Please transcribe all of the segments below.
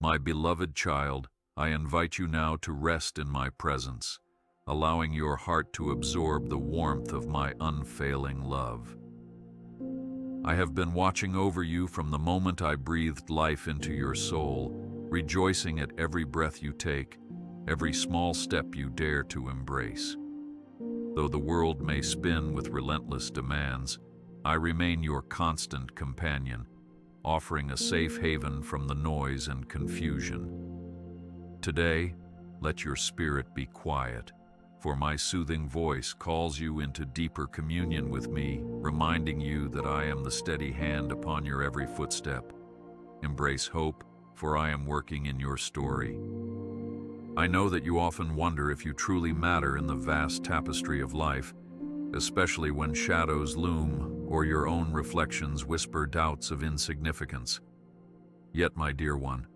My beloved child, I invite you now to rest in my presence, allowing your heart to absorb the warmth of my unfailing love. I have been watching over you from the moment I breathed life into your soul, rejoicing at every breath you take, every small step you dare to embrace. Though the world may spin with relentless demands, I remain your constant companion, offering a safe haven from the noise and confusion. Today, let your spirit be quiet, for my soothing voice calls you into deeper communion with me, reminding you that I am the steady hand upon your every footstep. Embrace hope, for I am working in your story. I know that you often wonder if you truly matter in the vast tapestry of life, especially when shadows loom or your own reflections whisper doubts of insignificance. Yet, my dear one,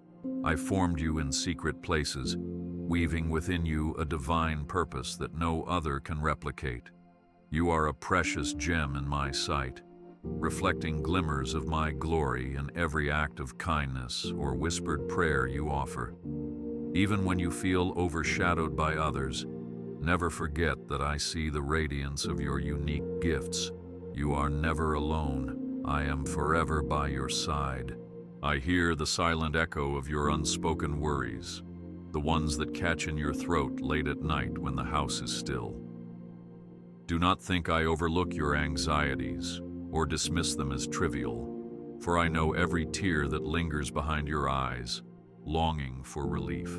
I formed you in secret places, weaving within you a divine purpose that no other can replicate. You are a precious gem in my sight, reflecting glimmers of my glory in every act of kindness or whispered prayer you offer. Even when you feel overshadowed by others, never forget that I see the radiance of your unique gifts. You are never alone. I am forever by your side. I hear the silent echo of your unspoken worries, the ones that catch in your throat late at night when the house is still. Do not think I overlook your anxieties or dismiss them as trivial, for I know every tear that lingers behind your eyes, longing for relief.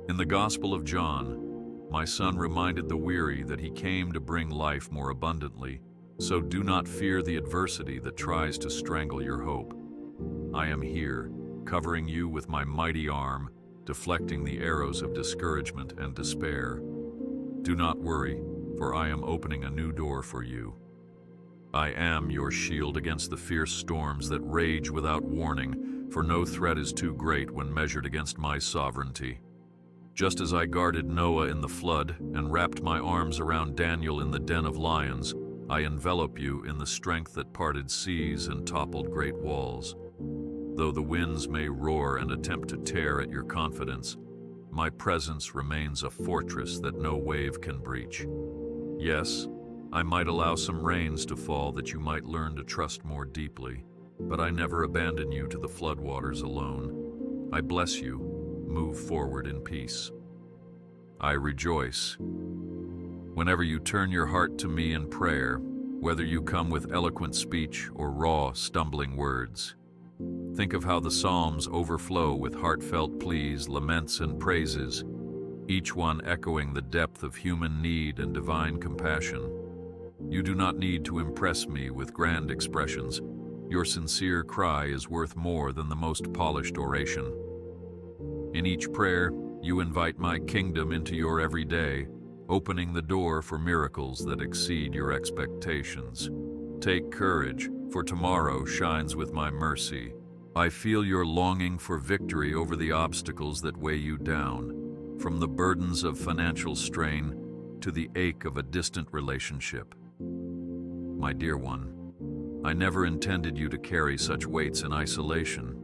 In the Gospel of John, my son reminded the weary that he came to bring life more abundantly, so do not fear the adversity that tries to strangle your hope. I am here, covering you with my mighty arm, deflecting the arrows of discouragement and despair. Do not worry, for I am opening a new door for you. I am your shield against the fierce storms that rage without warning, for no threat is too great when measured against my sovereignty. Just as I guarded Noah in the flood and wrapped my arms around Daniel in the den of lions, I envelop you in the strength that parted seas and toppled great walls. Though the winds may roar and attempt to tear at your confidence, my presence remains a fortress that no wave can breach. Yes, I might allow some rains to fall that you might learn to trust more deeply, but I never abandon you to the floodwaters alone. I bless you. Move forward in peace. I rejoice. Whenever you turn your heart to me in prayer, whether you come with eloquent speech or raw, stumbling words, think of how the Psalms overflow with heartfelt pleas, laments, and praises, each one echoing the depth of human need and divine compassion. You do not need to impress me with grand expressions. Your sincere cry is worth more than the most polished oration. In each prayer, you invite my kingdom into your everyday, opening the door for miracles that exceed your expectations. Take courage, for tomorrow shines with my mercy. I feel your longing for victory over the obstacles that weigh you down, from the burdens of financial strain to the ache of a distant relationship. My dear one, I never intended you to carry such weights in isolation.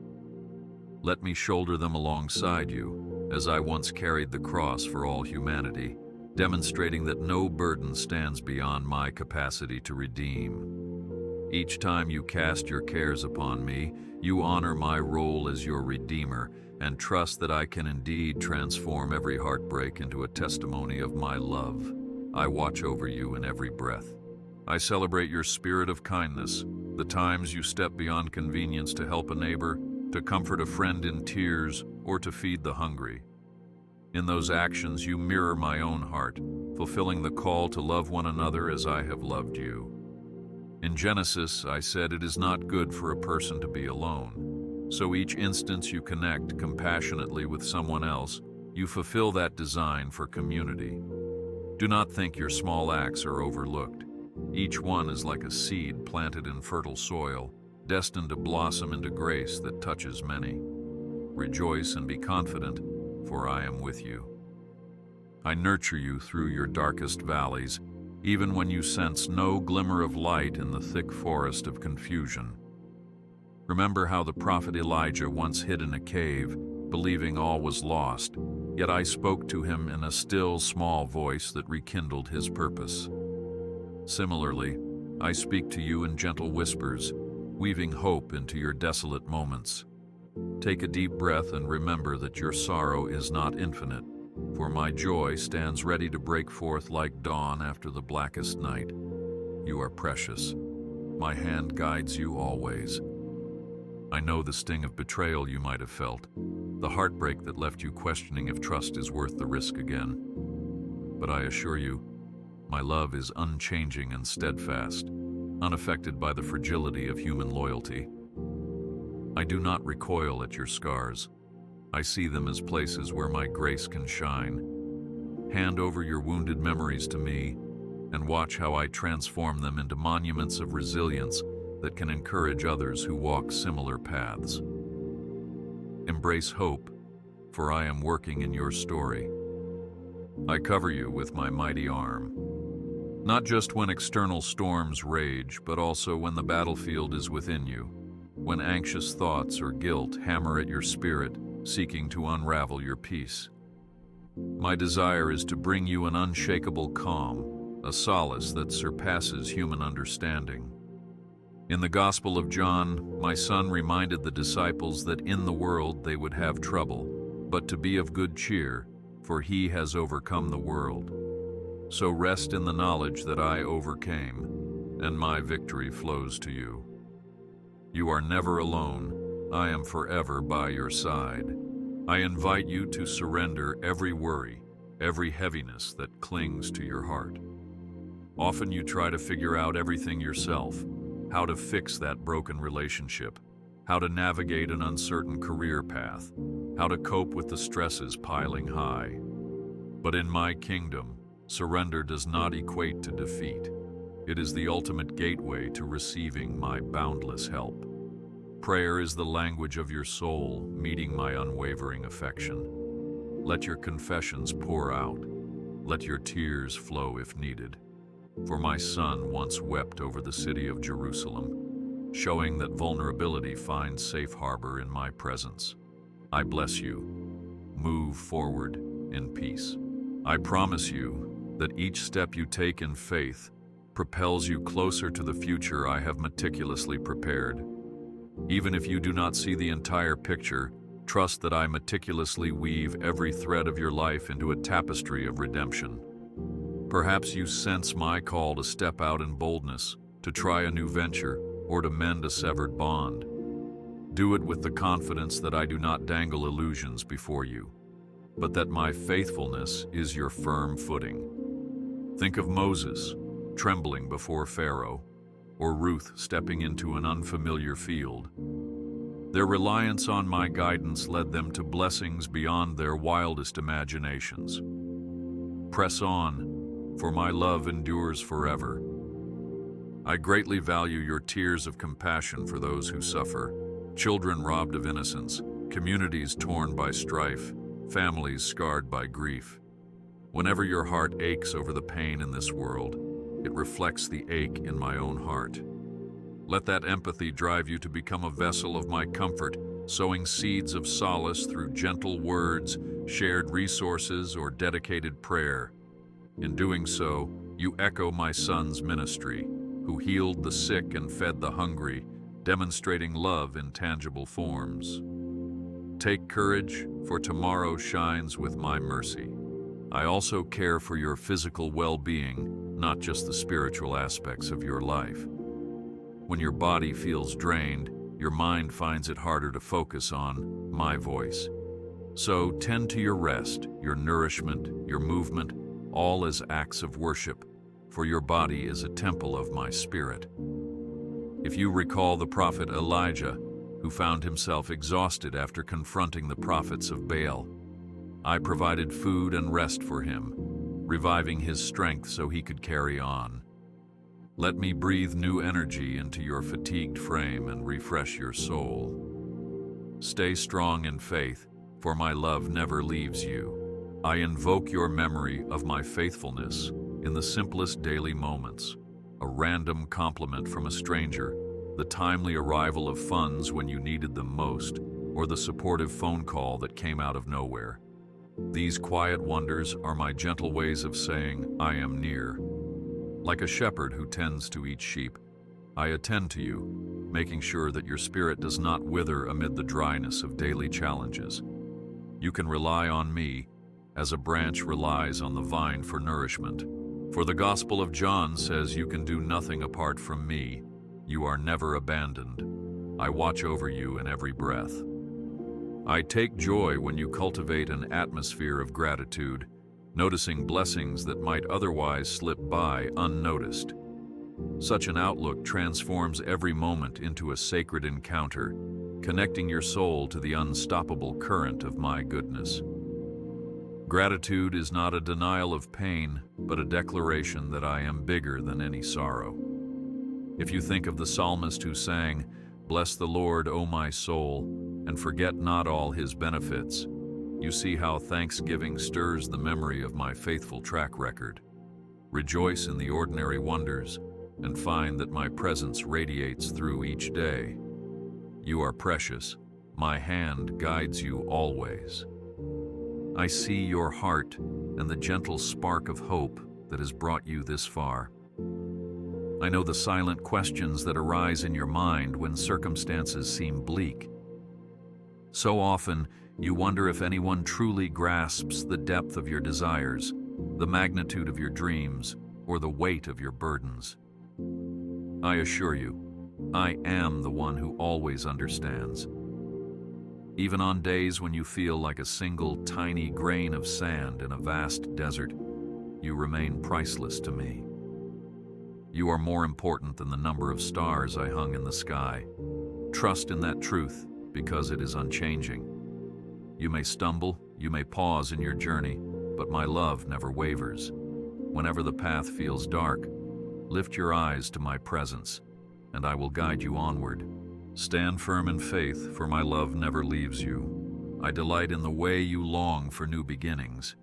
Let me shoulder them alongside you, as I once carried the cross for all humanity, demonstrating that no burden stands beyond my capacity to redeem. Each time you cast your cares upon me, you honor my role as your Redeemer and trust that I can indeed transform every heartbreak into a testimony of my love. I watch over you in every breath. I celebrate your spirit of kindness, the times you step beyond convenience to help a neighbor, to comfort a friend in tears, or to feed the hungry. In those actions, you mirror my own heart, fulfilling the call to love one another as I have loved you. In Genesis, I said it is not good for a person to be alone. So each instance you connect compassionately with someone else, you fulfill that design for community. Do not think your small acts are overlooked. Each one is like a seed planted in fertile soil, destined to blossom into grace that touches many. Rejoice and be confident, for I am with you. I nurture you through your darkest valleys, even when you sense no glimmer of light in the thick forest of confusion. Remember how the prophet Elijah once hid in a cave, believing all was lost, yet I spoke to him in a still, small voice that rekindled his purpose. Similarly, I speak to you in gentle whispers, weaving hope into your desolate moments. Take a deep breath and remember that your sorrow is not infinite, for my joy stands ready to break forth like dawn after the blackest night. You are precious. My hand guides you always. I know the sting of betrayal you might have felt, the heartbreak that left you questioning if trust is worth the risk again. But I assure you, my love is unchanging and steadfast, unaffected by the fragility of human loyalty. I do not recoil at your scars. I see them as places where my grace can shine. Hand over your wounded memories to me, and watch how I transform them into monuments of resilience that can encourage others who walk similar paths. Embrace hope, for I am working in your story. I cover you with my mighty arm. Not just when external storms rage, but also when the battlefield is within you, when anxious thoughts or guilt hammer at your spirit, seeking to unravel your peace. My desire is to bring you an unshakable calm, a solace that surpasses human understanding. In the Gospel of John, my son reminded the disciples that in the world they would have trouble, but to be of good cheer, for he has overcome the world. So rest in the knowledge that I overcame, and my victory flows to you. You are never alone. I am forever by your side. I invite you to surrender every worry, every heaviness that clings to your heart. Often you try to figure out everything yourself, how to fix that broken relationship, how to navigate an uncertain career path, how to cope with the stresses piling high. But in my kingdom, surrender does not equate to defeat. It is the ultimate gateway to receiving my boundless help. Prayer is the language of your soul, meeting my unwavering affection. Let your confessions pour out. Let your tears flow if needed. For my son once wept over the city of Jerusalem, showing that vulnerability finds safe harbor in my presence. I bless you. Move forward in peace. I promise you that each step you take in faith propels you closer to the future I have meticulously prepared. Even if you do not see the entire picture, trust that I meticulously weave every thread of your life into a tapestry of redemption. Perhaps you sense my call to step out in boldness, to try a new venture, or to mend a severed bond. Do it with the confidence that I do not dangle illusions before you, but that my faithfulness is your firm footing. Think of Moses, trembling before Pharaoh, or Ruth stepping into an unfamiliar field. Their reliance on my guidance led them to blessings beyond their wildest imaginations. Press on, for my love endures forever. I greatly value your tears of compassion for those who suffer, children robbed of innocence, communities torn by strife, families scarred by grief. Whenever your heart aches over the pain in this world, it reflects the ache in my own heart. Let that empathy drive you to become a vessel of my comfort, sowing seeds of solace through gentle words, shared resources, or dedicated prayer. In doing so, you echo my son's ministry, who healed the sick and fed the hungry, demonstrating love in tangible forms. Take courage, for tomorrow shines with my mercy. I also care for your physical well-being, not just the spiritual aspects of your life. When your body feels drained, your mind finds it harder to focus on my voice. So tend to your rest, your nourishment, your movement, all as acts of worship, for your body is a temple of my spirit. If you recall the prophet Elijah, who found himself exhausted after confronting the prophets of Baal, I provided food and rest for him, reviving his strength so he could carry on. Let me breathe new energy into your fatigued frame and refresh your soul. Stay strong in faith, for my love never leaves you. I invoke your memory of my faithfulness in the simplest daily moments, a random compliment from a stranger, the timely arrival of funds when you needed them most, or the supportive phone call that came out of nowhere. These quiet wonders are my gentle ways of saying, I am near. Like a shepherd who tends to each sheep, I attend to you, making sure that your spirit does not wither amid the dryness of daily challenges. You can rely on me, as a branch relies on the vine for nourishment. For the Gospel of John says you can do nothing apart from me. You are never abandoned. I watch over you in every breath. I take joy when you cultivate an atmosphere of gratitude, noticing blessings that might otherwise slip by unnoticed. Such an outlook transforms every moment into a sacred encounter, connecting your soul to the unstoppable current of my goodness. Gratitude is not a denial of pain, but a declaration that I am bigger than any sorrow. If you think of the psalmist who sang, "Bless the Lord, O my soul, and forget not all his benefits," you see how thanksgiving stirs the memory of my faithful track record. Rejoice in the ordinary wonders, and find that my presence radiates through each day. You are precious. My hand guides you always. I see your heart and the gentle spark of hope that has brought you this far. I know the silent questions that arise in your mind when circumstances seem bleak. So often, you wonder if anyone truly grasps the depth of your desires, the magnitude of your dreams, or the weight of your burdens. I assure you, I am the one who always understands. Even on days when you feel like a single tiny grain of sand in a vast desert, you remain priceless to me. You are more important than the number of stars I hung in the sky. Trust in that truth, because it is unchanging. You may stumble, you may pause in your journey, but my love never wavers. Whenever the path feels dark, lift your eyes to my presence, and I will guide you onward. Stand firm in faith, for my love never leaves you. I delight in the way you long for new beginnings.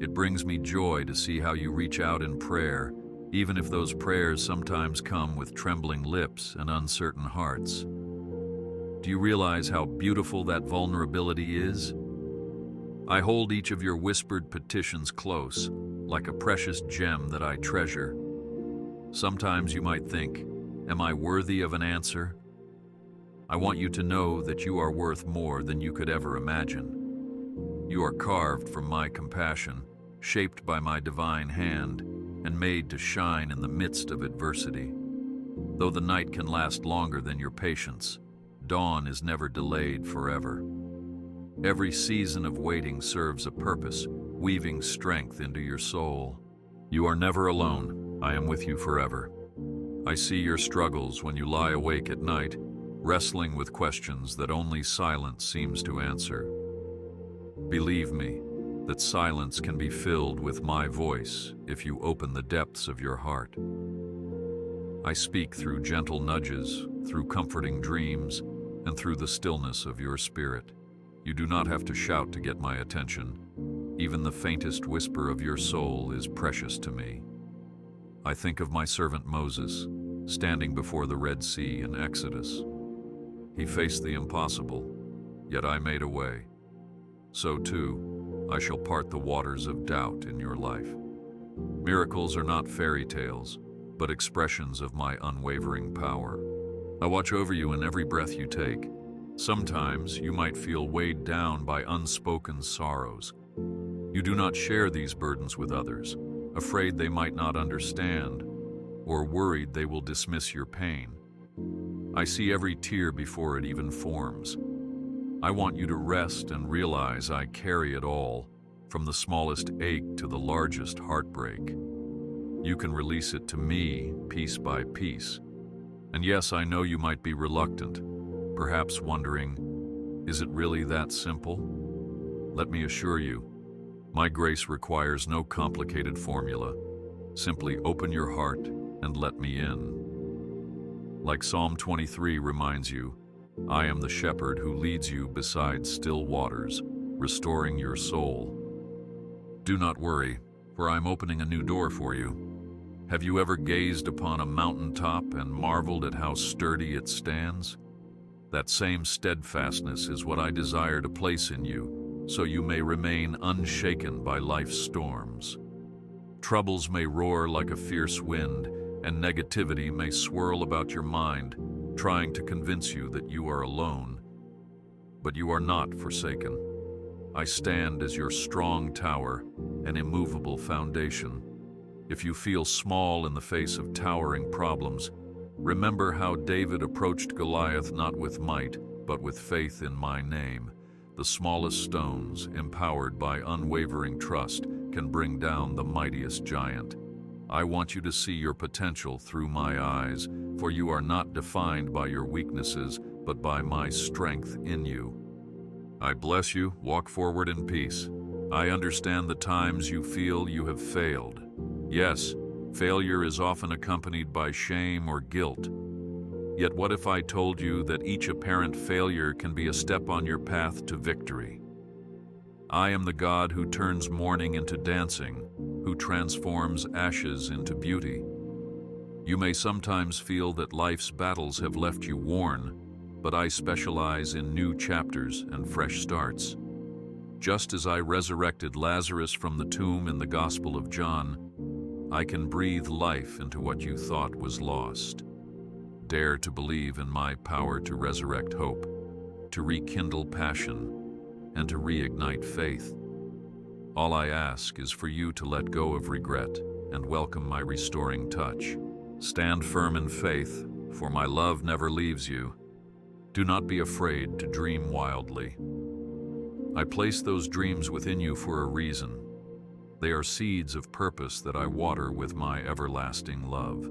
It brings me joy to see how you reach out in prayer, even if those prayers sometimes come with trembling lips and uncertain hearts. Do you realize how beautiful that vulnerability is? I hold each of your whispered petitions close, like a precious gem that I treasure. Sometimes you might think, am I worthy of an answer? I want you to know that you are worth more than you could ever imagine. You are carved from my compassion, shaped by my divine hand, and made to shine in the midst of adversity. Though the night can last longer than your patience, dawn is never delayed forever. Every season of waiting serves a purpose, weaving strength into your soul. You are never alone. I am with you forever. I see your struggles when you lie awake at night, wrestling with questions that only silence seems to answer. Believe me, that silence can be filled with my voice if you open the depths of your heart. I speak through gentle nudges, through comforting dreams, and through the stillness of your spirit. You do not have to shout to get my attention. Even the faintest whisper of your soul is precious to me. I think of my servant Moses, standing before the Red Sea in Exodus. He faced the impossible, yet I made a way. So too, I shall part the waters of doubt in your life. Miracles are not fairy tales, but expressions of my unwavering power. I watch over you in every breath you take. Sometimes you might feel weighed down by unspoken sorrows. You do not share these burdens with others, afraid they might not understand, or worried they will dismiss your pain. I see every tear before it even forms. I want you to rest and realize I carry it all, from the smallest ache to the largest heartbreak. You can release it to me, piece by piece. And yes, I know you might be reluctant, perhaps wondering, is it really that simple? Let me assure you, my grace requires no complicated formula. Simply open your heart and let me in. Like Psalm 23 reminds you, I am the shepherd who leads you beside still waters, restoring your soul. Do not worry, for I am opening a new door for you. Have you ever gazed upon a mountaintop and marveled at how sturdy it stands? That same steadfastness is what I desire to place in you, so you may remain unshaken by life's storms. Troubles may roar like a fierce wind, and negativity may swirl about your mind, trying to convince you that you are alone. But you are not forsaken. I stand as your strong tower, an immovable foundation. If you feel small in the face of towering problems, remember how David approached Goliath not with might, but with faith in my name. The smallest stones, empowered by unwavering trust, can bring down the mightiest giant. I want you to see your potential through my eyes, for you are not defined by your weaknesses, but by my strength in you. I bless you. Walk forward in peace. I understand the times you feel you have failed. Yes, failure is often accompanied by shame or guilt. Yet what if I told you that each apparent failure can be a step on your path to victory? I am the God who turns mourning into dancing, who transforms ashes into beauty. You may sometimes feel that life's battles have left you worn, but I specialize in new chapters and fresh starts. Just as I resurrected Lazarus from the tomb in the Gospel of John, I can breathe life into what you thought was lost. Dare to believe in my power to resurrect hope, to rekindle passion, and to reignite faith. All I ask is for you to let go of regret and welcome my restoring touch. Stand firm in faith, for my love never leaves you. Do not be afraid to dream wildly. I place those dreams within you for a reason. They are seeds of purpose that I water with my everlasting love.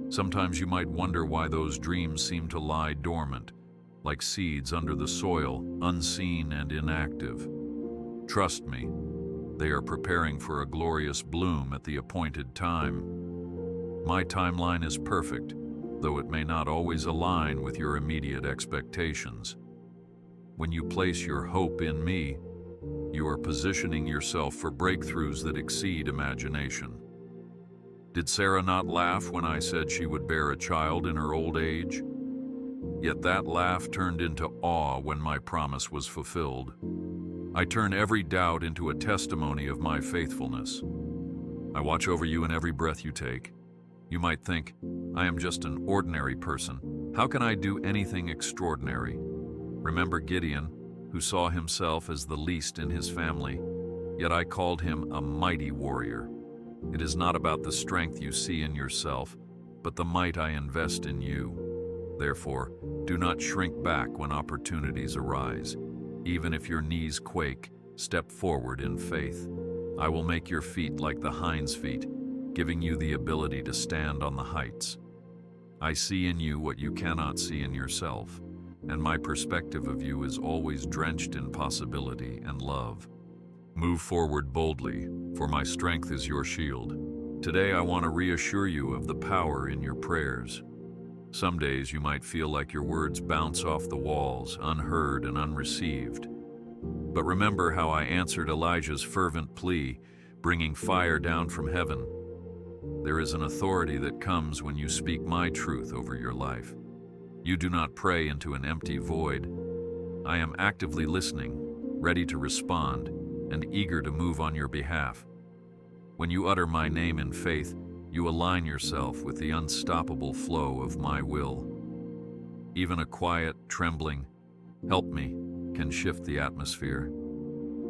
Sometimes you might wonder why those dreams seem to lie dormant, like seeds under the soil, unseen and inactive. Trust me, they are preparing for a glorious bloom at the appointed time. My timeline is perfect, though it may not always align with your immediate expectations. When you place your hope in me, you are positioning yourself for breakthroughs that exceed imagination. Did Sarah not laugh when I said she would bear a child in her old age? Yet that laugh turned into awe when my promise was fulfilled. I turn every doubt into a testimony of my faithfulness. I watch over you in every breath you take. You might think, I am just an ordinary person. How can I do anything extraordinary? Remember Gideon, who saw himself as the least in his family, yet I called him a mighty warrior. It is not about the strength you see in yourself, but the might I invest in you. Therefore, do not shrink back when opportunities arise. Even if your knees quake, step forward in faith. I will make your feet like the hind's feet, giving you the ability to stand on the heights. I see in you what you cannot see in yourself, and my perspective of you is always drenched in possibility and love. Move forward boldly, for my strength is your shield. Today I want to reassure you of the power in your prayers. Some days you might feel like your words bounce off the walls, unheard and unreceived. But remember how I answered Elijah's fervent plea, bringing fire down from heaven. There is an authority that comes when you speak my truth over your life. You do not pray into an empty void. I am actively listening, ready to respond, and eager to move on your behalf. When you utter my name in faith, you align yourself with the unstoppable flow of my will. Even a quiet, trembling, "Help me," can shift the atmosphere.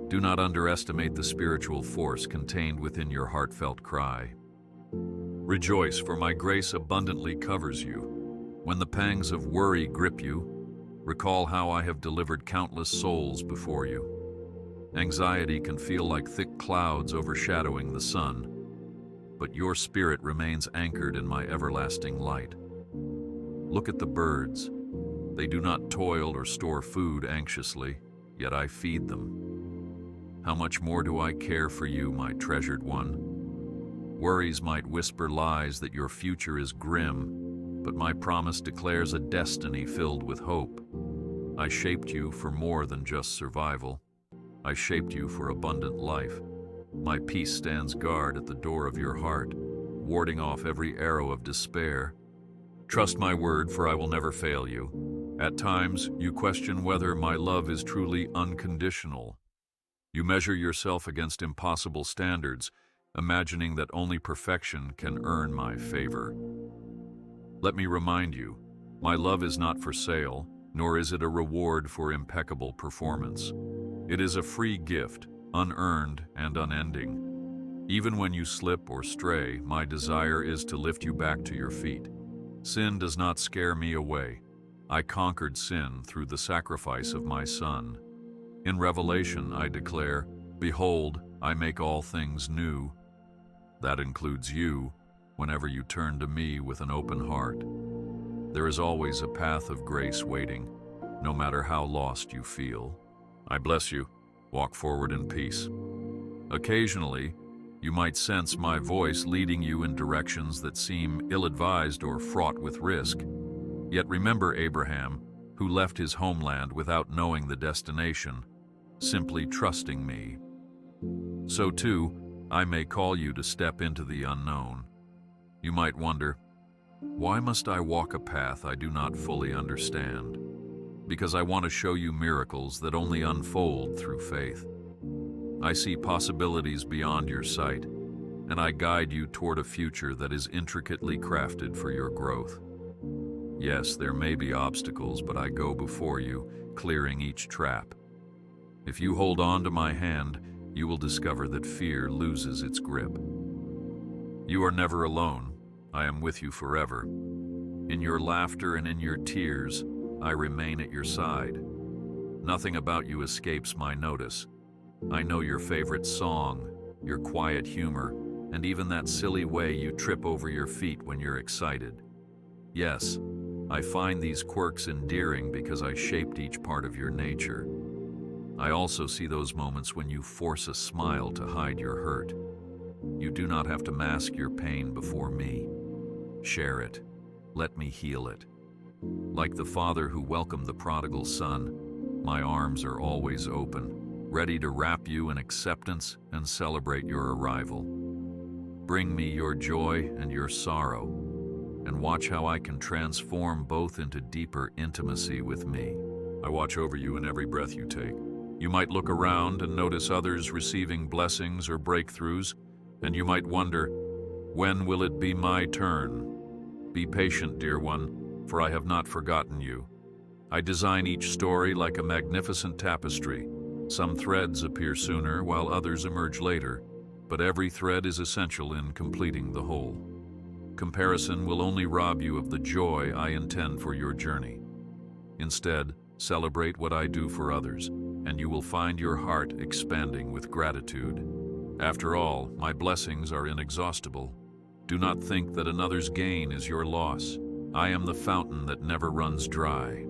Do not underestimate the spiritual force contained within your heartfelt cry. Rejoice, for my grace abundantly covers you. When the pangs of worry grip you, recall how I have delivered countless souls before you. Anxiety can feel like thick clouds overshadowing the sun, but your spirit remains anchored in my everlasting light. Look at the birds. They do not toil or store food anxiously, yet I feed them. How much more do I care for you, my treasured one? Worries might whisper lies that your future is grim, but my promise declares a destiny filled with hope. I shaped you for more than just survival. I shaped you for abundant life. My peace stands guard at the door of your heart, warding off every arrow of despair. Trust my word, for I will never fail you. At times, you question whether my love is truly unconditional. You measure yourself against impossible standards, imagining that only perfection can earn my favor. Let me remind you, my love is not for sale, nor is it a reward for impeccable performance. It is a free gift, unearned and unending. Even when you slip or stray, my desire is to lift you back to your feet. Sin does not scare me away. I conquered sin through the sacrifice of my Son. In Revelation, I declare, "Behold, I make all things new." That includes you, whenever you turn to me with an open heart. There is always a path of grace waiting, no matter how lost you feel. I bless you. Walk forward in peace. Occasionally, you might sense my voice leading you in directions that seem ill-advised or fraught with risk. Yet remember Abraham, who left his homeland without knowing the destination, simply trusting me. So too, I may call you to step into the unknown. You might wonder, why must I walk a path I do not fully understand? Because I want to show you miracles that only unfold through faith. I see possibilities beyond your sight, and I guide you toward a future that is intricately crafted for your growth. Yes, there may be obstacles, but I go before you, clearing each trap. If you hold on to my hand, you will discover that fear loses its grip. You are never alone. I am with you forever. In your laughter and in your tears, I remain at your side. Nothing about you escapes my notice. I know your favorite song, your quiet humor, and even that silly way you trip over your feet when you're excited. Yes, I find these quirks endearing because I shaped each part of your nature. I also see those moments when you force a smile to hide your hurt. You do not have to mask your pain before me. Share it. Let me heal it. Like the father who welcomed the prodigal son, my arms are always open, ready to wrap you in acceptance and celebrate your arrival. Bring me your joy and your sorrow, and watch how I can transform both into deeper intimacy with me. I watch over you in every breath you take. You might look around and notice others receiving blessings or breakthroughs, and you might wonder, when will it be my turn? Be patient, dear one, for I have not forgotten you. I design each story like a magnificent tapestry. Some threads appear sooner, while others emerge later, but every thread is essential in completing the whole. Comparison will only rob you of the joy I intend for your journey. Instead, celebrate what I do for others, and you will find your heart expanding with gratitude. After all, my blessings are inexhaustible. Do not think that another's gain is your loss. I am the fountain that never runs dry.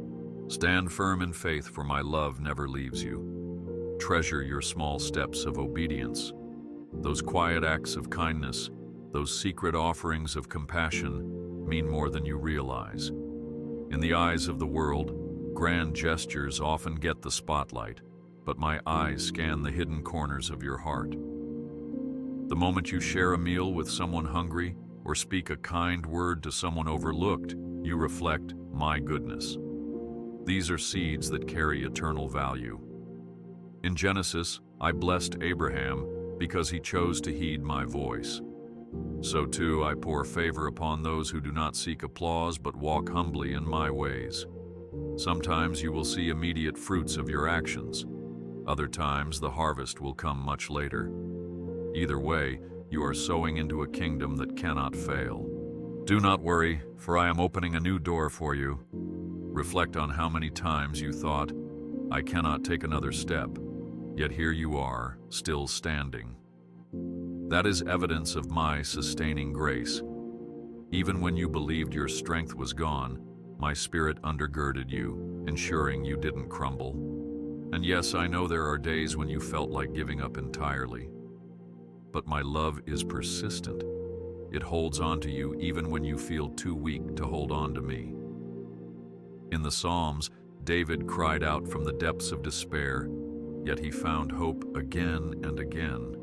Stand firm in faith, for my love never leaves you. Treasure your small steps of obedience. Those quiet acts of kindness, those secret offerings of compassion, mean more than you realize. In the eyes of the world, grand gestures often get the spotlight, but my eyes scan the hidden corners of your heart. The moment you share a meal with someone hungry or speak a kind word to someone overlooked, you reflect my goodness. These are seeds that carry eternal value. In Genesis, I blessed Abraham because he chose to heed my voice. So too, I pour favor upon those who do not seek applause but walk humbly in my ways. Sometimes you will see immediate fruits of your actions. Other times, the harvest will come much later. Either way, you are sowing into a kingdom that cannot fail. Do not worry, for I am opening a new door for you. Reflect on how many times you thought, I cannot take another step, yet here you are, still standing. That is evidence of my sustaining grace. Even when you believed your strength was gone, my spirit undergirded you, ensuring you didn't crumble. And yes, I know there are days when you felt like giving up entirely. But my love is persistent. It holds on to you even when you feel too weak to hold on to me. In the Psalms, David cried out from the depths of despair, yet he found hope again and again.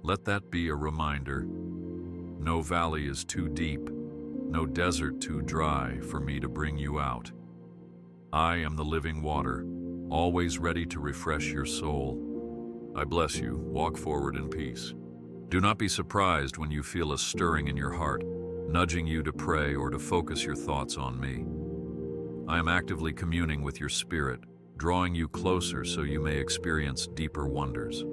Let that be a reminder. No valley is too deep, no desert too dry for me to bring you out. I am the living water, always ready to refresh your soul. I bless you. Walk forward in peace. Do not be surprised when you feel a stirring in your heart, nudging you to pray or to focus your thoughts on me. I am actively communing with your spirit, drawing you closer so you may experience deeper wonders.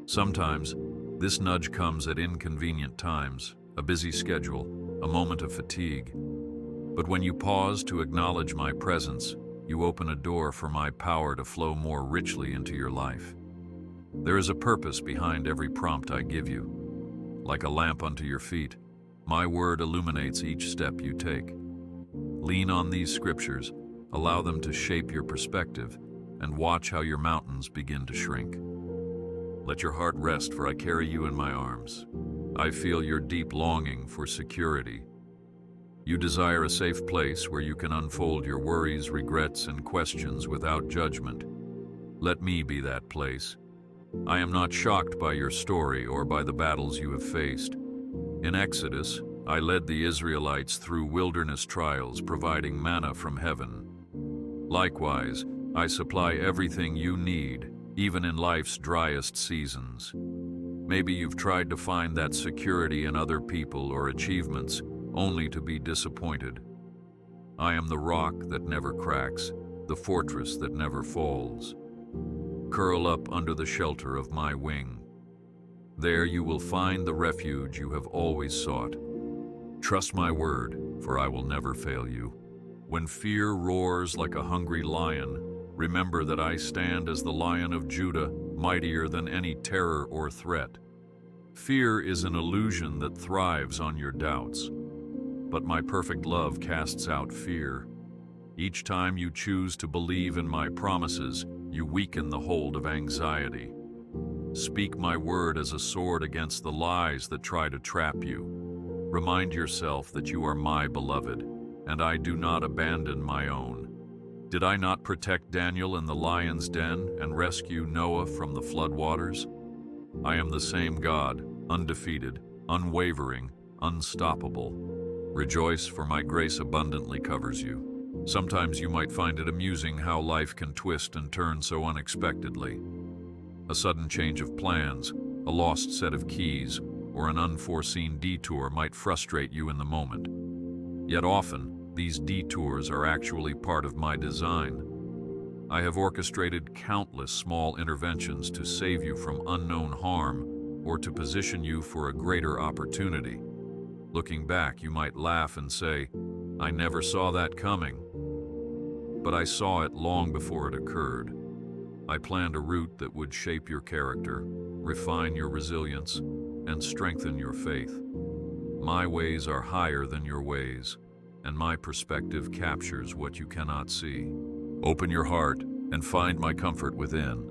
Sometimes, this nudge comes at inconvenient times, a busy schedule, a moment of fatigue. But when you pause to acknowledge my presence, you open a door for my power to flow more richly into your life. There is a purpose behind every prompt I give you. Like a lamp unto your feet, my word illuminates each step you take. Lean on these scriptures, allow them to shape your perspective, and watch how your mountains begin to shrink. Let your heart rest, for I carry you in my arms. I feel your deep longing for security. You desire a safe place where you can unfold your worries, regrets, and questions without judgment. Let me be that place. I am not shocked by your story or by the battles you have faced. In Exodus, I led the Israelites through wilderness trials, providing manna from heaven. Likewise, I supply everything you need, even in life's driest seasons. Maybe you've tried to find that security in other people or achievements, only to be disappointed. I am the rock that never cracks, the fortress that never falls. Curl up under the shelter of my wing. There you will find the refuge you have always sought. Trust my word, for I will never fail you. When fear roars like a hungry lion, remember that I stand as the Lion of Judah, mightier than any terror or threat. Fear is an illusion that thrives on your doubts, but my perfect love casts out fear. Each time you choose to believe in my promises, you weaken the hold of anxiety. Speak my word as a sword against the lies that try to trap you. Remind yourself that you are my beloved, and I do not abandon my own. Did I not protect Daniel in the lion's den and rescue Noah from the floodwaters? I am the same God, undefeated, unwavering, unstoppable. Rejoice, for my grace abundantly covers you. Sometimes you might find it amusing how life can twist and turn so unexpectedly. A sudden change of plans, a lost set of keys, or an unforeseen detour might frustrate you in the moment. Yet often, these detours are actually part of my design. I have orchestrated countless small interventions to save you from unknown harm or to position you for a greater opportunity. Looking back, you might laugh and say, "I never saw that coming." But I saw it long before it occurred. I planned a route that would shape your character, refine your resilience, and strengthen your faith. My ways are higher than your ways, and my perspective captures what you cannot see. Open your heart and find my comfort within.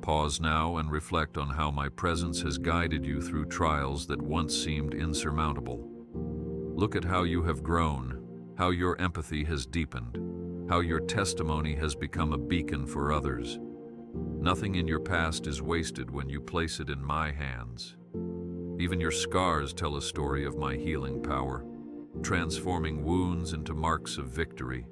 Pause now and reflect on how my presence has guided you through trials that once seemed insurmountable. Look at how you have grown, how your empathy has deepened, how your testimony has become a beacon for others. Nothing in your past is wasted when you place it in my hands. Even your scars tell a story of my healing power, transforming wounds into marks of victory.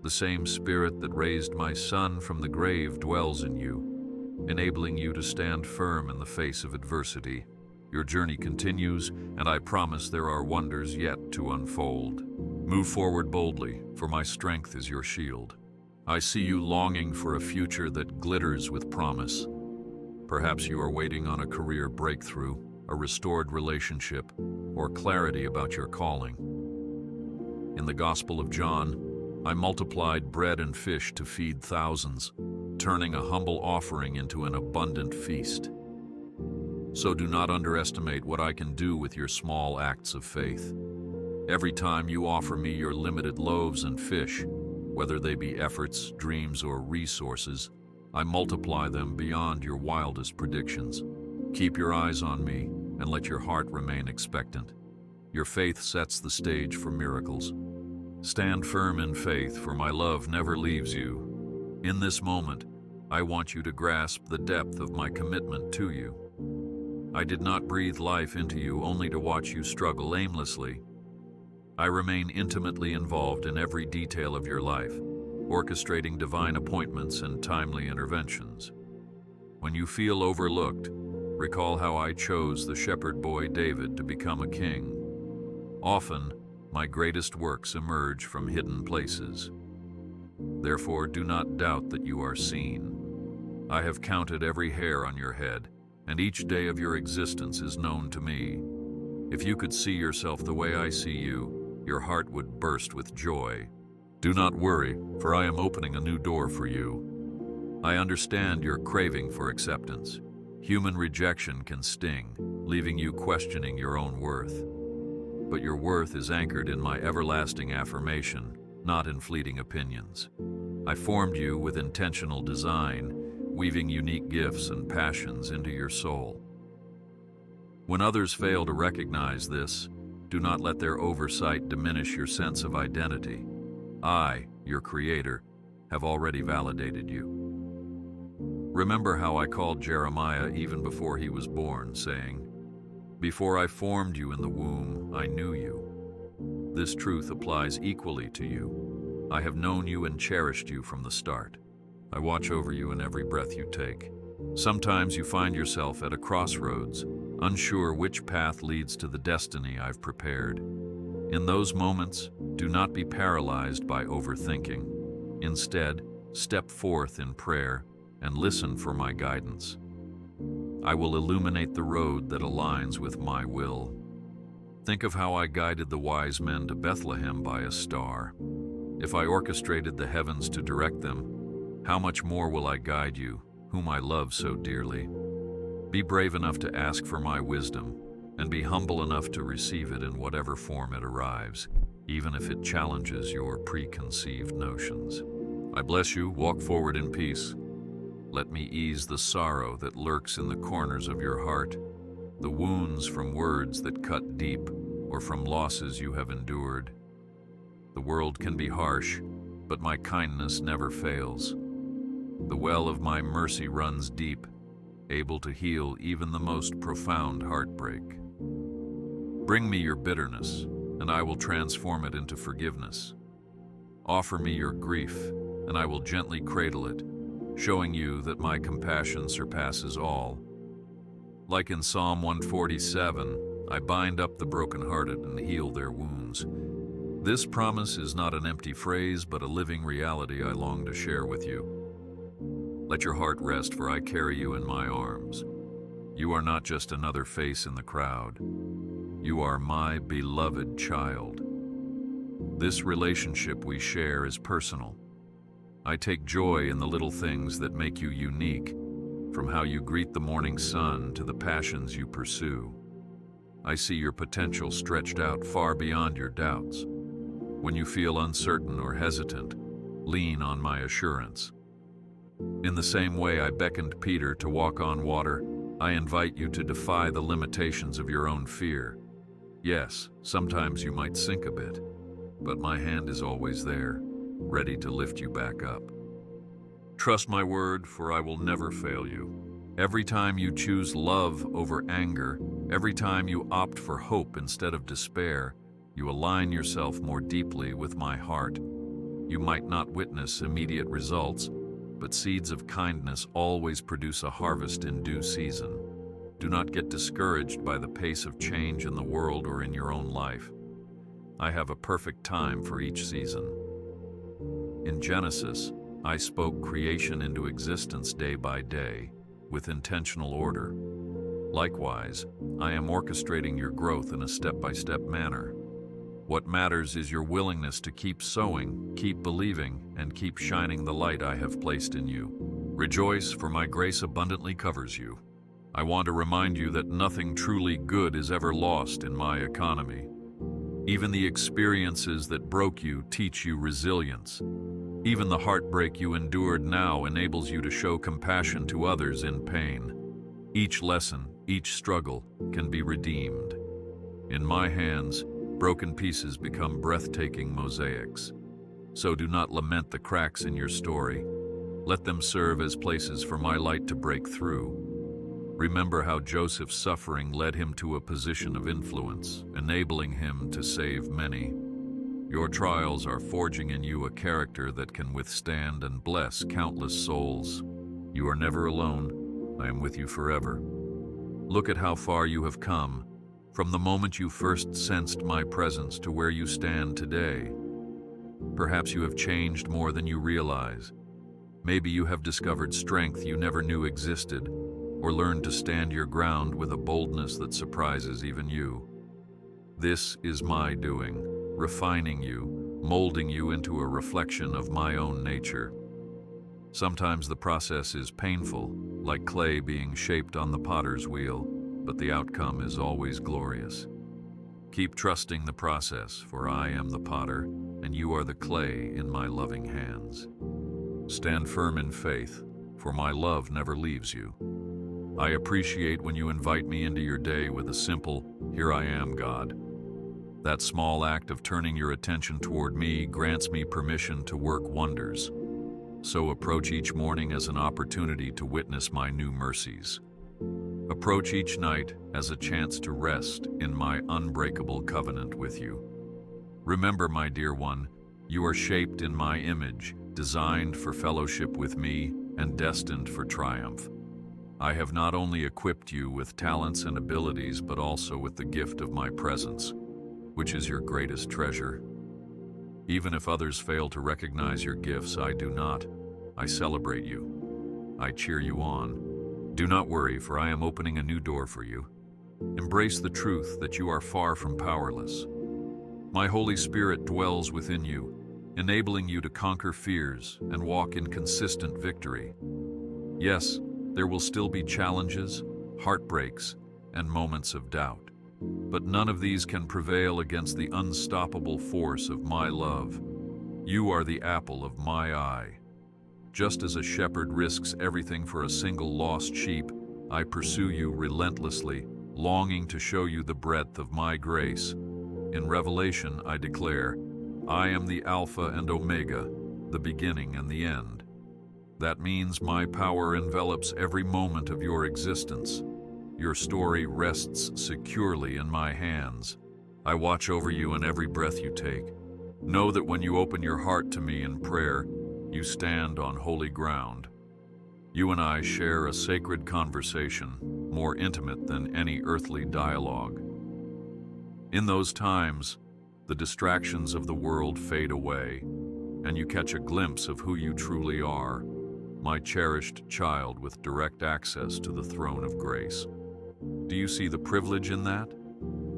The same spirit that raised my son from the grave dwells in you, enabling you to stand firm in the face of adversity. Your journey continues, and I promise there are wonders yet to unfold. Move forward boldly, for my strength is your shield. I see you longing for a future that glitters with promise. Perhaps you are waiting on a career breakthrough, a restored relationship, or clarity about your calling. In the Gospel of John, I multiplied bread and fish to feed thousands, turning a humble offering into an abundant feast. So do not underestimate what I can do with your small acts of faith. Every time you offer me your limited loaves and fish, whether they be efforts, dreams, or resources, I multiply them beyond your wildest predictions. Keep your eyes on me and let your heart remain expectant. Your faith sets the stage for miracles. Stand firm in faith, for my love never leaves you. In this moment, I want you to grasp the depth of my commitment to you. I did not breathe life into you only to watch you struggle aimlessly. I remain intimately involved in every detail of your life, orchestrating divine appointments and timely interventions. When you feel overlooked, recall how I chose the shepherd boy David to become a king. Often, my greatest works emerge from hidden places. Therefore, do not doubt that you are seen. I have counted every hair on your head, and each day of your existence is known to me. If you could see yourself the way I see you, your heart would burst with joy. Do not worry, for I am opening a new door for you. I understand your craving for acceptance. Human rejection can sting, leaving you questioning your own worth. But your worth is anchored in my everlasting affirmation, not in fleeting opinions. I formed you with intentional design, weaving unique gifts and passions into your soul. When others fail to recognize this, do not let their oversight diminish your sense of identity. I, your Creator, have already validated you. Remember how I called Jeremiah even before he was born, saying, "Before I formed you in the womb, I knew you." This truth applies equally to you. I have known you and cherished you from the start. I watch over you in every breath you take. Sometimes you find yourself at a crossroads, unsure which path leads to the destiny I've prepared. In those moments, do not be paralyzed by overthinking. Instead, step forth in prayer and listen for my guidance. I will illuminate the road that aligns with my will. Think of how I guided the wise men to Bethlehem by a star. If I orchestrated the heavens to direct them, how much more will I guide you, whom I love so dearly? Be brave enough to ask for my wisdom, and be humble enough to receive it in whatever form it arrives, even if it challenges your preconceived notions. I bless you. Walk forward in peace. Let me ease the sorrow that lurks in the corners of your heart, the wounds from words that cut deep or from losses you have endured. The world can be harsh, but my kindness never fails. The well of my mercy runs deep, able to heal even the most profound heartbreak. Bring me your bitterness, and I will transform it into forgiveness. Offer me your grief, and I will gently cradle it, showing you that my compassion surpasses all. Like in Psalm 147, I bind up the brokenhearted and heal their wounds. This promise is not an empty phrase, but a living reality I long to share with you. Let your heart rest, for I carry you in my arms. You are not just another face in the crowd. You are my beloved child. This relationship we share is personal. I take joy in the little things that make you unique, from how you greet the morning sun to the passions you pursue. I see your potential stretched out far beyond your doubts. When you feel uncertain or hesitant, lean on my assurance. In the same way I beckoned Peter to walk on water, I invite you to defy the limitations of your own fear. Yes, sometimes you might sink a bit, but my hand is always there, ready to lift you back up. Trust my word, for I will never fail you. Every time you choose love over anger, every time you opt for hope instead of despair, you align yourself more deeply with my heart. You might not witness immediate results, but seeds of kindness always produce a harvest in due season. Do not get discouraged by the pace of change in the world or in your own life. I have a perfect time for each season. In Genesis, I spoke creation into existence day by day, with intentional order. Likewise, I am orchestrating your growth in a step-by-step manner. What matters is your willingness to keep sowing, keep believing, and keep shining the light I have placed in you. Rejoice, for my grace abundantly covers you. I want to remind you that nothing truly good is ever lost in my economy. Even the experiences that broke you teach you resilience. Even the heartbreak you endured now enables you to show compassion to others in pain. Each lesson, each struggle, can be redeemed. In my hands, broken pieces become breathtaking mosaics. So do not lament the cracks in your story. Let them serve as places for my light to break through. Remember how Joseph's suffering led him to a position of influence, enabling him to save many. Your trials are forging in you a character that can withstand and bless countless souls. You are never alone. I am with you forever. Look at how far you have come, from the moment you first sensed my presence to where you stand today. Perhaps you have changed more than you realize. Maybe you have discovered strength you never knew existed, or learned to stand your ground with a boldness that surprises even you. This is my doing, refining you, molding you into a reflection of my own nature. Sometimes the process is painful, like clay being shaped on the potter's wheel, but the outcome is always glorious. Keep trusting the process, for I am the potter, and you are the clay in my loving hands. Stand firm in faith, for my love never leaves you. I appreciate when you invite me into your day with a simple, "Here I am, God." That small act of turning your attention toward me grants me permission to work wonders. So approach each morning as an opportunity to witness my new mercies. Approach each night as a chance to rest in my unbreakable covenant with you. Remember, my dear one, you are shaped in my image, designed for fellowship with me and destined for triumph. I have not only equipped you with talents and abilities, but also with the gift of my presence, which is your greatest treasure. Even if others fail to recognize your gifts, I do not. I celebrate you. I cheer you on. Do not worry, for I am opening a new door for you. Embrace the truth that you are far from powerless. My Holy Spirit dwells within you, enabling you to conquer fears and walk in consistent victory. Yes, there will still be challenges, heartbreaks, and moments of doubt, but none of these can prevail against the unstoppable force of my love. You are the apple of my eye. Just as a shepherd risks everything for a single lost sheep, I pursue you relentlessly, longing to show you the breadth of my grace. In Revelation, I declare, I am the Alpha and Omega, the beginning and the end. That means my power envelops every moment of your existence. Your story rests securely in my hands. I watch over you in every breath you take. Know that when you open your heart to me in prayer, you stand on holy ground. You and I share a sacred conversation, more intimate than any earthly dialogue. In those times, the distractions of the world fade away, and you catch a glimpse of who you truly are, my cherished child with direct access to the throne of grace. Do you see the privilege in that?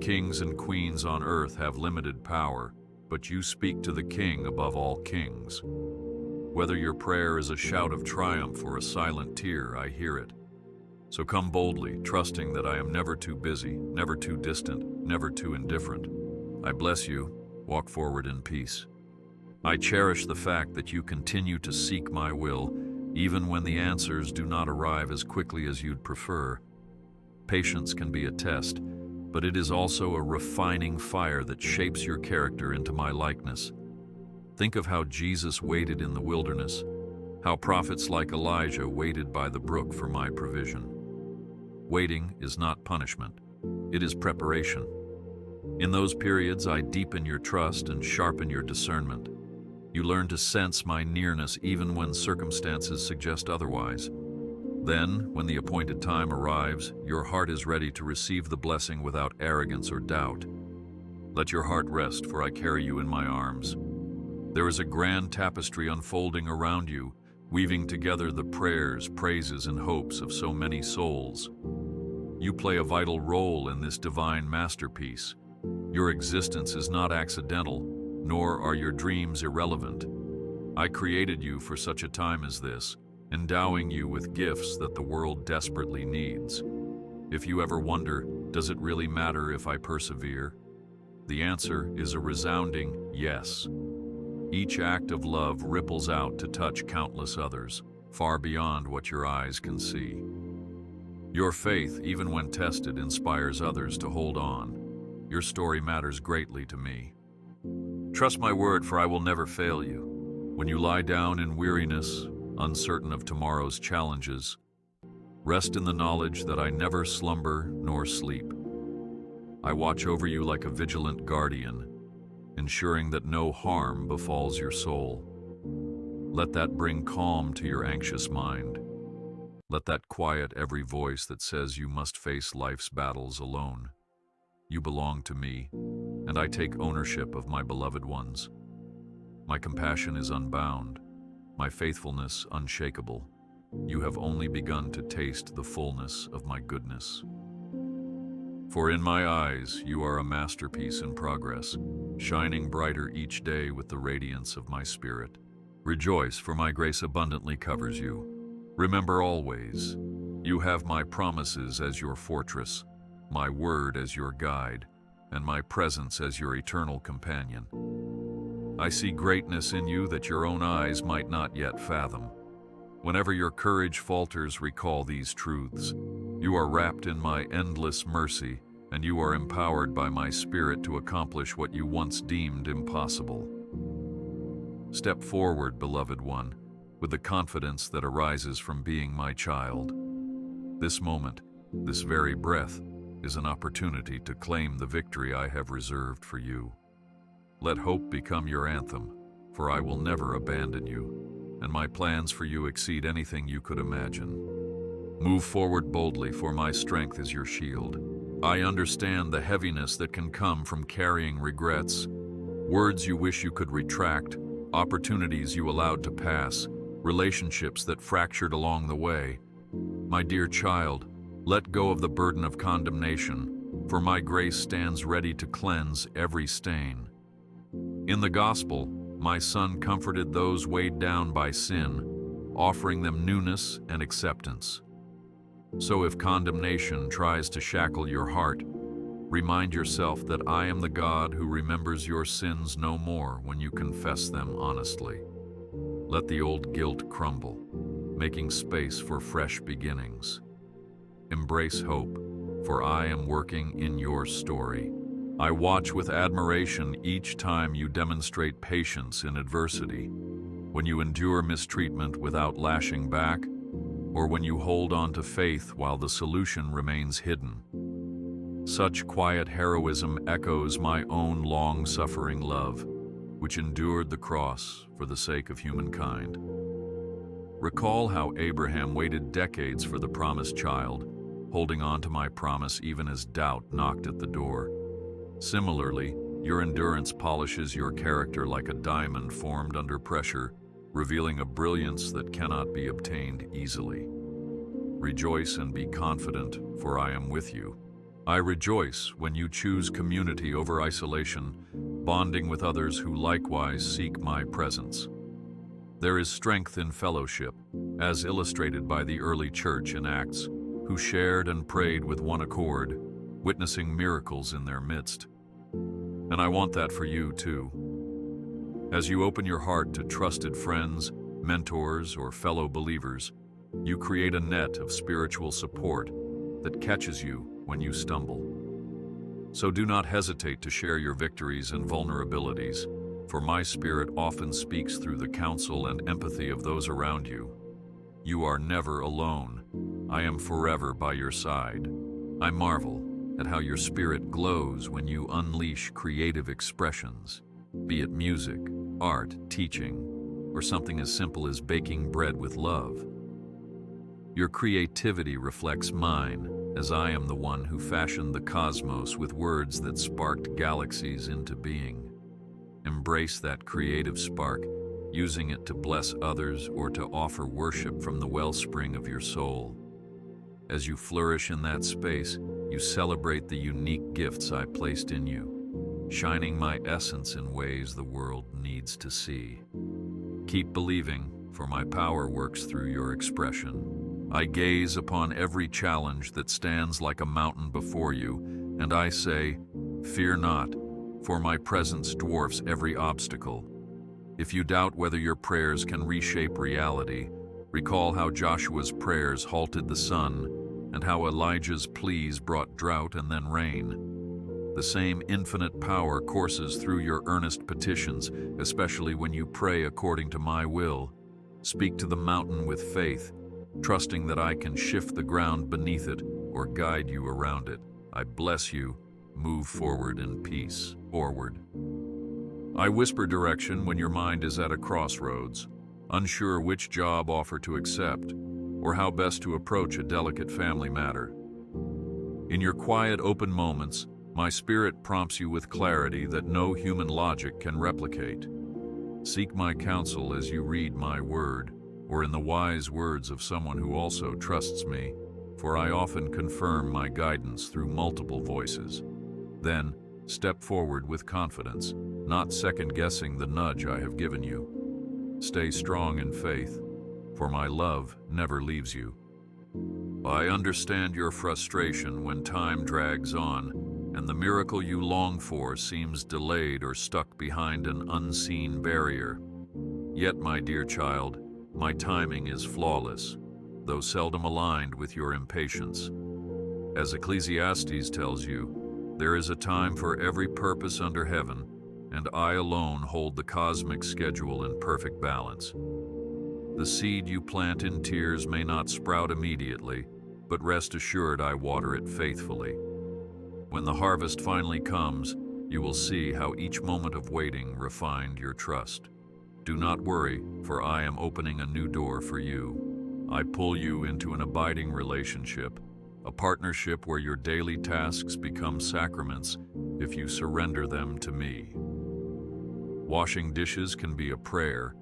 Kings and queens on earth have limited power, but you speak to the King above all kings. Whether your prayer is a shout of triumph or a silent tear, I hear it. So come boldly, trusting that I am never too busy, never too distant, never too indifferent. I bless you. Walk forward in peace. I cherish the fact that you continue to seek my will, even when the answers do not arrive as quickly as you'd prefer. Patience can be a test, but it is also a refining fire that shapes your character into my likeness. Think of how Jesus waited in the wilderness, how prophets like Elijah waited by the brook for my provision. Waiting is not punishment, it is preparation. In those periods, I deepen your trust and sharpen your discernment. You learn to sense my nearness even when circumstances suggest otherwise. Then, when the appointed time arrives, your heart is ready to receive the blessing without arrogance or doubt. Let your heart rest, for I carry you in my arms. There is a grand tapestry unfolding around you, weaving together the prayers, praises, and hopes of so many souls. You play a vital role in this divine masterpiece. Your existence is not accidental, nor are your dreams irrelevant. I created you for such a time as this, endowing you with gifts that the world desperately needs. If you ever wonder, does it really matter if I persevere? The answer is a resounding yes. Each act of love ripples out to touch countless others, far beyond what your eyes can see. Your faith, even when tested, inspires others to hold on. Your story matters greatly to me. Trust my word, for I will never fail you. When you lie down in weariness, uncertain of tomorrow's challenges, Rest in the knowledge that I never slumber nor sleep. I watch over you like a vigilant guardian, ensuring that no harm befalls your soul. Let that bring calm to your anxious mind. Let that quiet every voice that says you must face life's battles alone. You belong to me, and I take ownership of my beloved ones. My compassion is unbound, my faithfulness unshakable. You have only begun to taste the fullness of my goodness. For in my eyes, you are a masterpiece in progress, shining brighter each day with the radiance of my spirit. Rejoice, for my grace abundantly covers you. Remember always, you have my promises as your fortress, my word as your guide, and my presence as your eternal companion. I see greatness in you that your own eyes might not yet fathom. Whenever your courage falters, recall these truths. You are wrapped in my endless mercy, and you are empowered by my spirit to accomplish what you once deemed impossible. Step forward, beloved one, with the confidence that arises from being my child. This moment, this very breath, is an opportunity to claim the victory I have reserved for you. Let hope become your anthem, for I will never abandon you, and my plans for you exceed anything you could imagine. Move forward boldly, for my strength is your shield. I understand the heaviness that can come from carrying regrets, words you wish you could retract, opportunities you allowed to pass, relationships that fractured along the way. My dear child, let go of the burden of condemnation, for my grace stands ready to cleanse every stain. In the gospel, my Son comforted those weighed down by sin, offering them newness and acceptance. So if condemnation tries to shackle your heart, remind yourself that I am the God who remembers your sins no more when you confess them honestly. Let the old guilt crumble, making space for fresh beginnings. Embrace hope, for I am working in your story. I watch with admiration each time you demonstrate patience in adversity, when you endure mistreatment without lashing back, or when you hold on to faith while the solution remains hidden. Such quiet heroism echoes my own long-suffering love, which endured the cross for the sake of humankind. Recall how Abraham waited decades for the promised child, holding on to my promise even as doubt knocked at the door. Similarly, your endurance polishes your character like a diamond formed under pressure, revealing a brilliance that cannot be obtained easily. Rejoice and be confident, for I am with you. I rejoice when you choose community over isolation, bonding with others who likewise seek my presence. There is strength in fellowship, as illustrated by the early church in Acts, who shared and prayed with one accord, witnessing miracles in their midst. And I want that for you too. As you open your heart to trusted friends, mentors, or fellow believers, you create a net of spiritual support that catches you when you stumble. So do not hesitate to share your victories and vulnerabilities, for my spirit often speaks through the counsel and empathy of those around you. You are never alone. I am forever by your side. I marvel at how your spirit glows when you unleash creative expressions, be it music, art, teaching, or something as simple as baking bread with love. Your creativity reflects mine, as I am the one who fashioned the cosmos with words that sparked galaxies into being. Embrace that creative spark, using it to bless others or to offer worship from the wellspring of your soul. As you flourish in that space, you celebrate the unique gifts I placed in you, shining my essence in ways the world needs to see. Keep believing, for my power works through your expression. I gaze upon every challenge that stands like a mountain before you, and I say, fear not, for my presence dwarfs every obstacle. If you doubt whether your prayers can reshape reality, recall how Joshua's prayers halted the sun, and how Elijah's pleas brought drought and then rain. The same infinite power courses through your earnest petitions, especially when you pray according to my will. Speak to the mountain with faith, trusting that I can shift the ground beneath it or guide you around it. I bless you. Move forward in peace. Forward. I whisper direction when your mind is at a crossroads, unsure which job offer to accept or how best to approach a delicate family matter. In your quiet, open moments, my spirit prompts you with clarity that no human logic can replicate. Seek my counsel as you read my word, or in the wise words of someone who also trusts me, for I often confirm my guidance through multiple voices. Then, step forward with confidence, not second-guessing the nudge I have given you. Stay strong in faith, for my love never leaves you. I understand your frustration when time drags on, and the miracle you long for seems delayed or stuck behind an unseen barrier. Yet, my dear child, my timing is flawless, though seldom aligned with your impatience. As Ecclesiastes tells you, there is a time for every purpose under heaven, and I alone hold the cosmic schedule in perfect balance. The seed you plant in tears may not sprout immediately, but rest assured I water it faithfully. When the harvest finally comes, you will see how each moment of waiting refined your trust. Do not worry, for I am opening a new door for you. I pull you into an abiding relationship, a partnership where your daily tasks become sacraments if you surrender them to me. Washing dishes can be a prayer,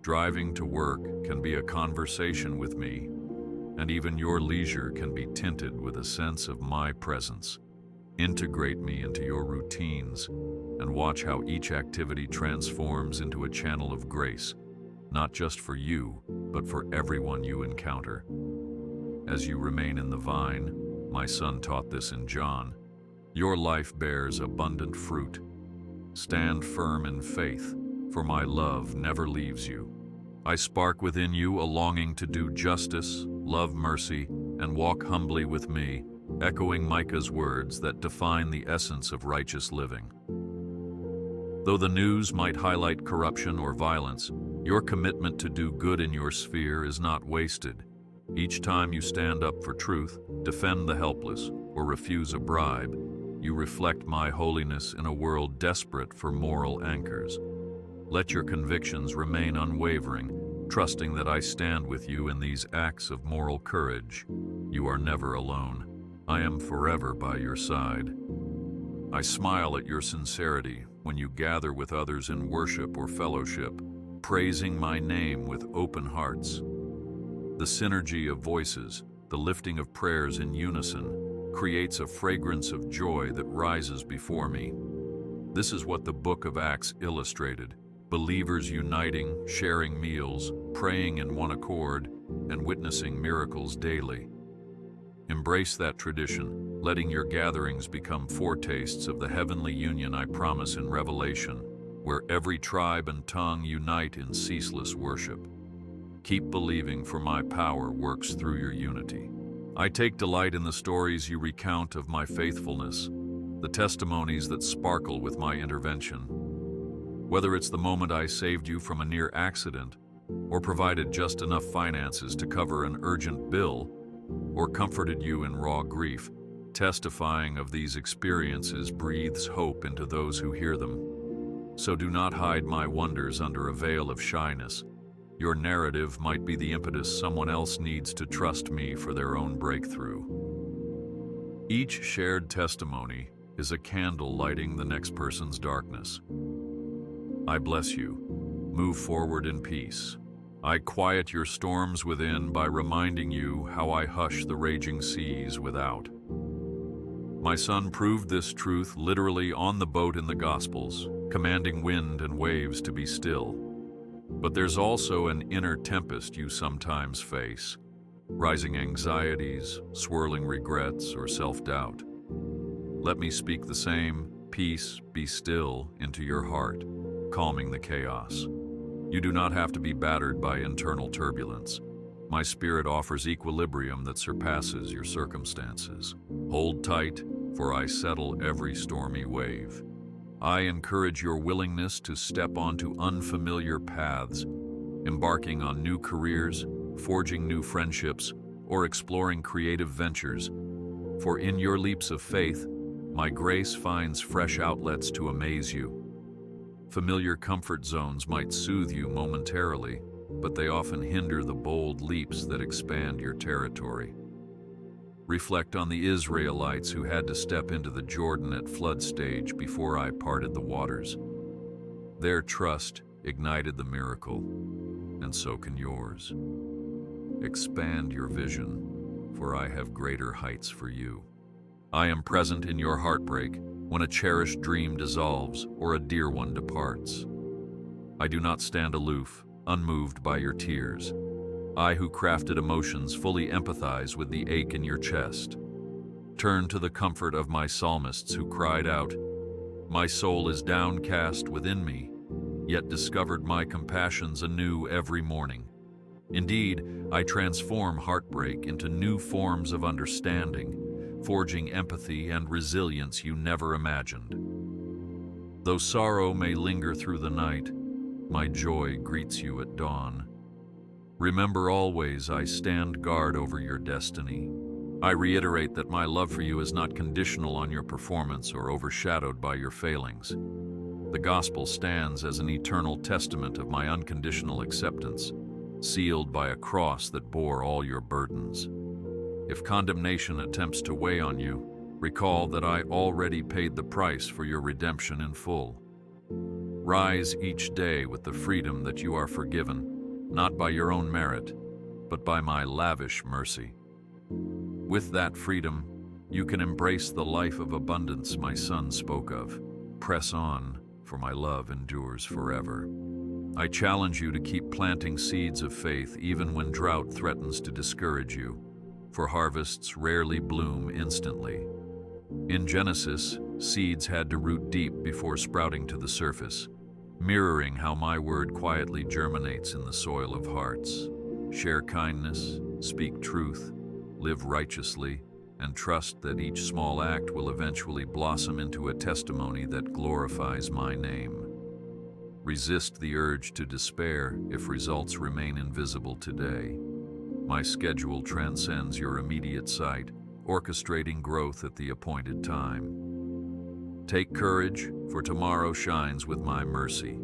driving to work can be a conversation with me, and even your leisure can be tinted with a sense of my presence. Integrate me into your routines and watch how each activity transforms into a channel of grace, not just for you, but for everyone you encounter. As you remain in the vine, my son taught this in John, your life bears abundant fruit. Stand firm in faith, for my love never leaves you. I spark within you a longing to do justice, love mercy, and walk humbly with me, echoing Micah's words that define the essence of righteous living. Though the news might highlight corruption or violence, your commitment to do good in your sphere is not wasted. Each time you stand up for truth, defend the helpless, or refuse a bribe, you reflect my holiness in a world desperate for moral anchors. Let your convictions remain unwavering, trusting that I stand with you in these acts of moral courage. You are never alone. I am forever by your side. I smile at your sincerity when you gather with others in worship or fellowship, praising my name with open hearts. The synergy of voices, the lifting of prayers in unison, creates a fragrance of joy that rises before me. This is what the book of Acts illustrated: believers uniting, sharing meals, praying in one accord, and witnessing miracles daily. Embrace that tradition, letting your gatherings become foretastes of the heavenly union I promise in Revelation, where every tribe and tongue unite in ceaseless worship. Keep believing, for my power works through your unity. I take delight in the stories you recount of my faithfulness, the testimonies that sparkle with my intervention. Whether it's the moment I saved you from a near accident, or provided just enough finances to cover an urgent bill, or comforted you in raw grief, testifying of these experiences breathes hope into those who hear them. So do not hide my wonders under a veil of shyness. Your narrative might be the impetus someone else needs to trust me for their own breakthrough. Each shared testimony is a candle lighting the next person's darkness. I bless you. Move forward in peace. I quiet your storms within by reminding you how I hush the raging seas without. My son proved this truth literally on the boat in the Gospels, commanding wind and waves to be still. But there's also an inner tempest you sometimes face, rising anxieties, swirling regrets, or self-doubt. Let me speak the same, peace, be still, into your heart, calming the chaos. You do not have to be battered by internal turbulence. My spirit offers equilibrium that surpasses your circumstances. Hold tight, for I settle every stormy wave. I encourage your willingness to step onto unfamiliar paths, embarking on new careers, forging new friendships, or exploring creative ventures. For in your leaps of faith, my grace finds fresh outlets to amaze you. Familiar comfort zones might soothe you momentarily, but they often hinder the bold leaps that expand your territory. Reflect on the Israelites who had to step into the Jordan at flood stage before I parted the waters. Their trust ignited the miracle, and so can yours. Expand your vision, for I have greater heights for you. I am present in your heartbreak when a cherished dream dissolves or a dear one departs. I do not stand aloof, unmoved by your tears. I who crafted emotions fully empathize with the ache in your chest. Turn to the comfort of my psalmists who cried out, "My soul is downcast within me, yet discovered my compassions anew every morning." Indeed, I transform heartbreak into new forms of understanding, forging empathy and resilience you never imagined. Though sorrow may linger through the night, my joy greets you at dawn. Remember always I stand guard over your destiny. I reiterate that my love for you is not conditional on your performance or overshadowed by your failings. The gospel stands as an eternal testament of my unconditional acceptance, sealed by a cross that bore all your burdens. If condemnation attempts to weigh on you, recall that I already paid the price for your redemption in full. Rise each day with the freedom that you are forgiven, not by your own merit, but by my lavish mercy. With that freedom, you can embrace the life of abundance my Son spoke of. Press on, for my love endures forever. I challenge you to keep planting seeds of faith even when drought threatens to discourage you, for harvests rarely bloom instantly. In Genesis, seeds had to root deep before sprouting to the surface, mirroring how my word quietly germinates in the soil of hearts. Share kindness, speak truth, live righteously, and trust that each small act will eventually blossom into a testimony that glorifies my name. Resist the urge to despair if results remain invisible today. My schedule transcends your immediate sight, orchestrating growth at the appointed time. Take courage, for tomorrow shines with my mercy.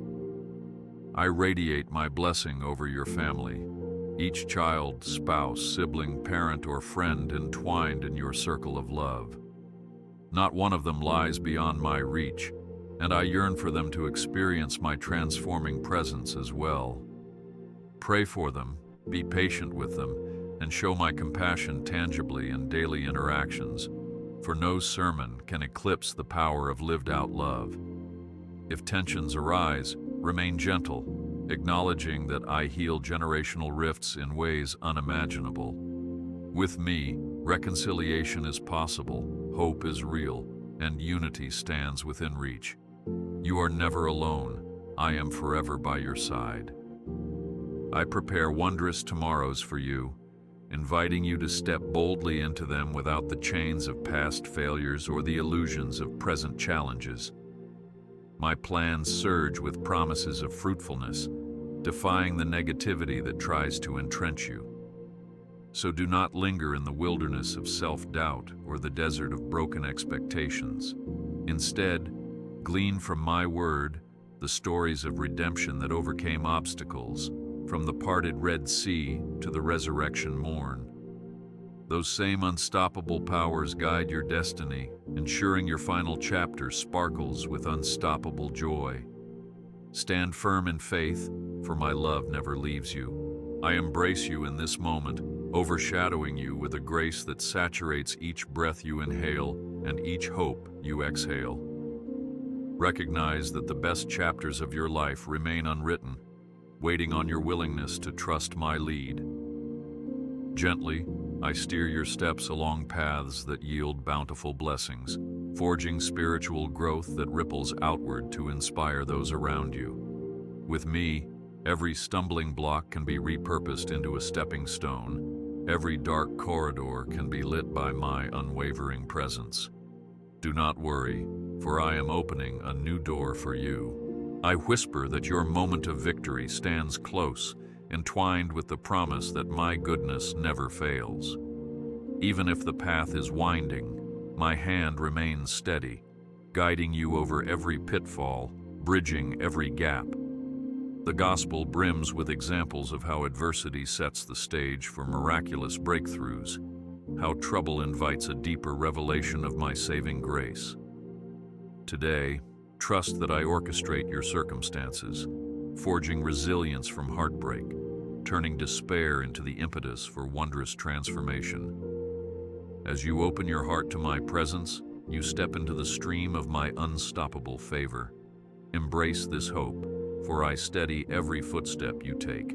I radiate my blessing over your family, each child, spouse, sibling, parent, or friend entwined in your circle of love. Not one of them lies beyond my reach, and I yearn for them to experience my transforming presence as well. Pray for them, be patient with them, and show my compassion tangibly in daily interactions, for no sermon can eclipse the power of lived-out love. If tensions arise, remain gentle, acknowledging that I heal generational rifts in ways unimaginable. With me, reconciliation is possible, hope is real, and unity stands within reach. You are never alone. I am forever by your side. I prepare wondrous tomorrows for you, inviting you to step boldly into them without the chains of past failures or the illusions of present challenges. My plans surge with promises of fruitfulness, defying the negativity that tries to entrench you. So do not linger in the wilderness of self-doubt or the desert of broken expectations. Instead, glean from my word the stories of redemption that overcame obstacles, from the parted Red Sea to the resurrection morn. Those same unstoppable powers guide your destiny, ensuring your final chapter sparkles with unstoppable joy. Stand firm in faith, for my love never leaves you. I embrace you in this moment, overshadowing you with a grace that saturates each breath you inhale and each hope you exhale. Recognize that the best chapters of your life remain unwritten, waiting on your willingness to trust my lead. Gently, I steer your steps along paths that yield bountiful blessings, forging spiritual growth that ripples outward to inspire those around you. With me, every stumbling block can be repurposed into a stepping stone. Every dark corridor can be lit by my unwavering presence. Do not worry, for I am opening a new door for you. I whisper that your moment of victory stands close, entwined with the promise that my goodness never fails. Even if the path is winding, my hand remains steady, guiding you over every pitfall, bridging every gap. The gospel brims with examples of how adversity sets the stage for miraculous breakthroughs, how trouble invites a deeper revelation of my saving grace. Today, trust that I orchestrate your circumstances, forging resilience from heartbreak, turning despair into the impetus for wondrous transformation. As you open your heart to my presence, you step into the stream of my unstoppable favor. Embrace this hope, for I steady every footstep you take.